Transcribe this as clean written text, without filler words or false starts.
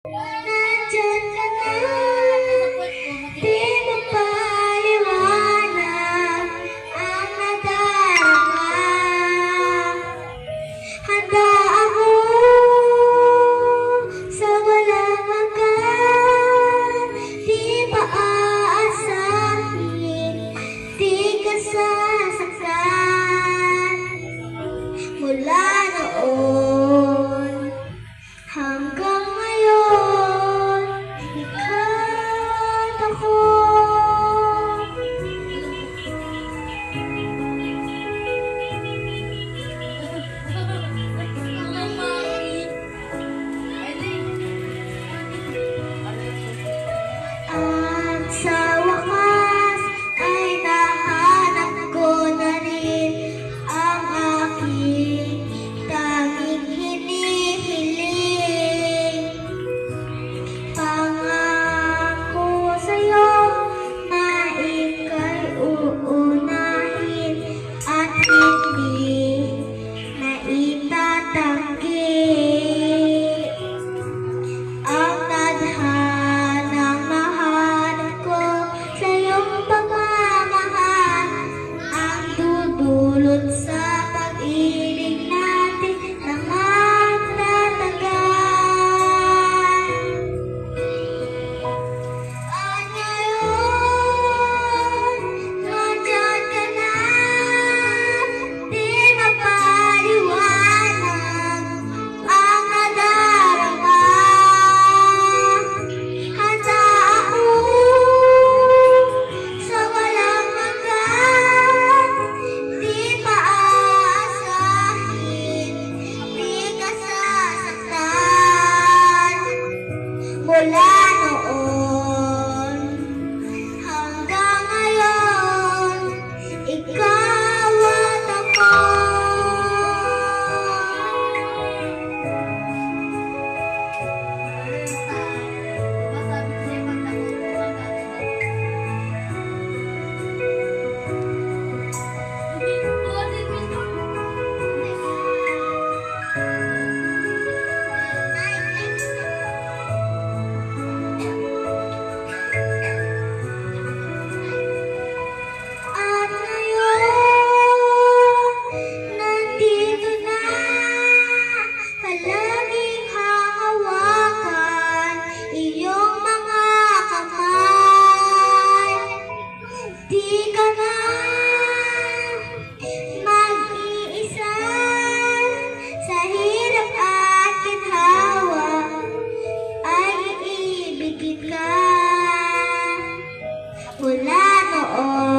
Nandiyan ka na, di mapaliwanag ang nadarama. Handa ako sa walang hanggan, di maaasahin, di ka sasaktan. Mula noon hanggang ngayon, ika't ako. At sa wakas ay nahanap ko na rin ang aking tanging hinihiling. Pangako sa'yo na ika'y uunahin at hindi na itatanggi. Ang tadhanang nahanap ko sa iyong pagmamahal ang dudulot sa pag-ibig natin na magtatagal. At ngayon, nandiyan ka na, di mapaliwanag ang nadarama. Handa ako sa walang hanggan, di maaasahin, di ka sasaktan. Mula noon hanggang ngayon, ikaw at ako. At ngayon, nandito na, palaging hahawakan iyong mga kamay. Di ka na mag-iisa sa hirap at ginhawa, ay iibigin ka. Mula noon